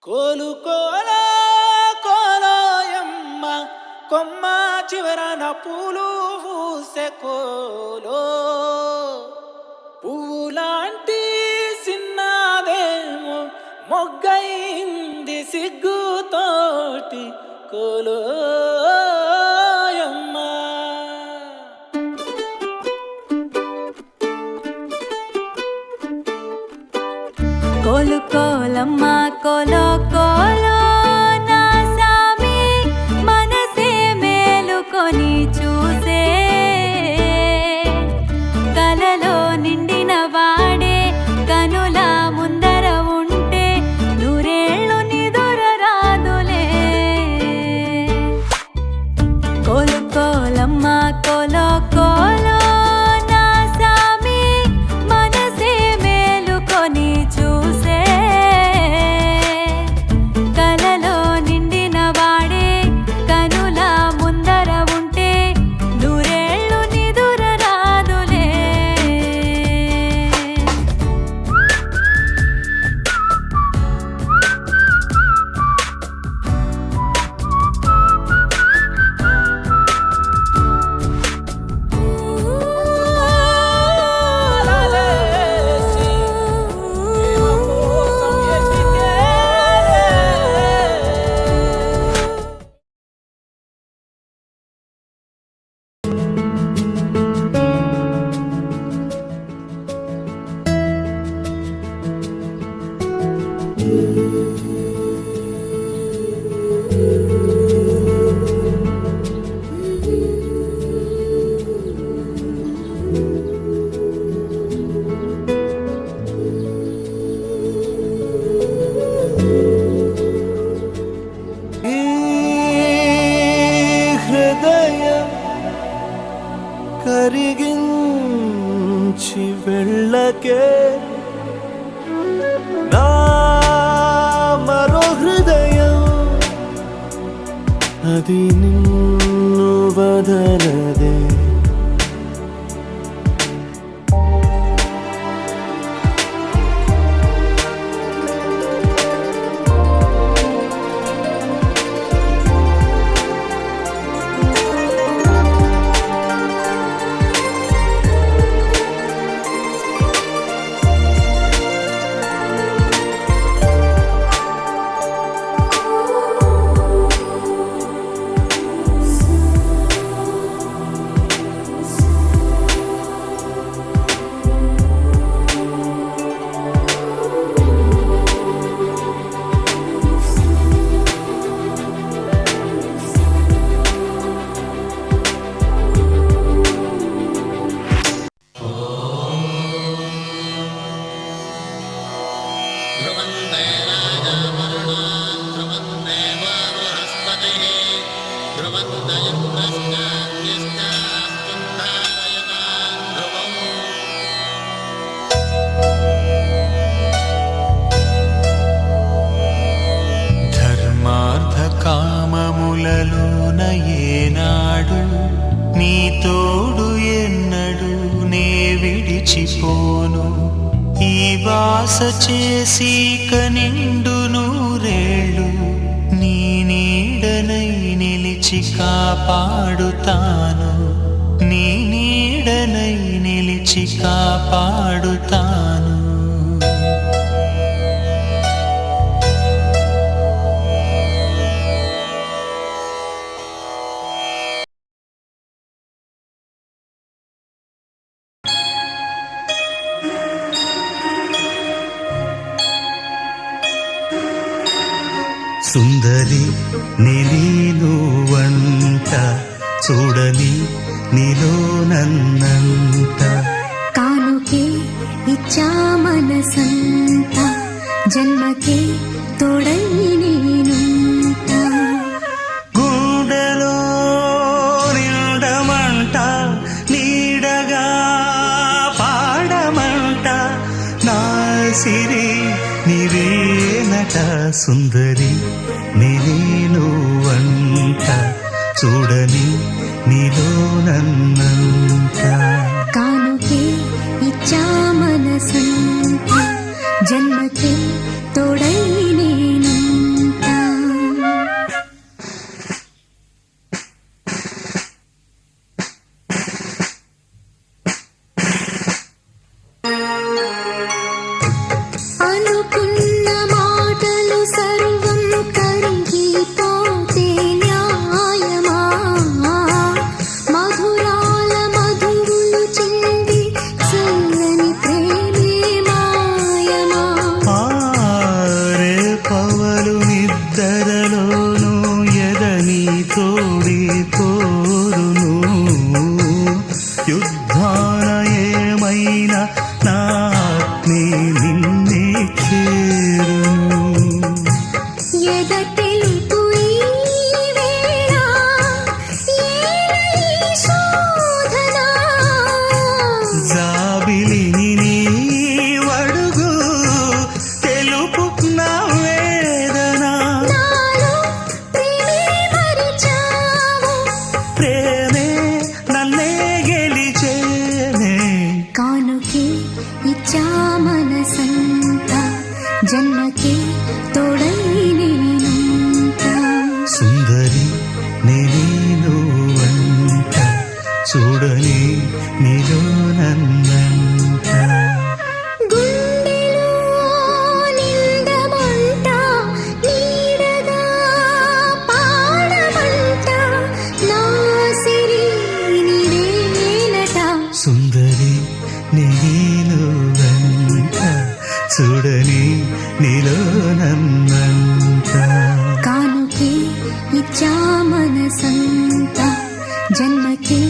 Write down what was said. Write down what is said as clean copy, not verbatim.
కోలు కోలో కోలోయమ్మ కొమ్మ చివరన పూలు పూసే కోలో పువ్వులాంటి సిన్నదేమో మొగ్గైంది సిగ్గుతోటి కోలోయమ్మ. కోలు కోలమ్మ కోలో కోలో నా సామి మనసే మేలుకొని చూసే కలలో నిండిన వాడే కనుల ముందర ఉంటే నూరేళ్ళు నిదుర రాదులే. కోలు కోలమ్మ కోలో కోలో నా సామి మనసే మేలుకొని చూసే కలలో నిండిన వాడే కనుల ముందర ఉంటే నూరేళ్ళు నిదుర రాదులే. లాలేసి ప్రేమ కోసం ఎతికే ఈ హృదయం కరిగించి వెళ్ళకే నా మరో హృదయం అది నిన్ను వదలదే. ధర్మార్థ కామములలోన ఏనాడు నీ తోడు ఎన్నడు నే విడిచిపోను. ఈ వాస చేసి కనిండు నూరేళ్ళు నీ నీడనై నిలిచి కాపాడుతాను. నీ నీడనై నిలిచి కాపాడుతాను. సుందరి నీను వంట చూడని నీలో నన్నంత కానుకే ఇచ్చా మనసంతా జన్మకే తోడై నేనుంటా. గుండెలో నిండమంట నీడగా పాడమంట నా సిరి నీవేనట. సుందరి నీను వంట చూడని నీలో నన్నంత కానుకే ఇచ్చా మనసంతా జన్మకే తోడై నేనుంటా. నేను వంట చూడని నీలో నన్నంట గుండెలో నిండమంట నీడగా పాడమంట నా సిరి నీవేనట సుందరి నేను వంట చూడని నీలో నన్నంట కానుకే ఇచ్చా మనసంతా జన్మకే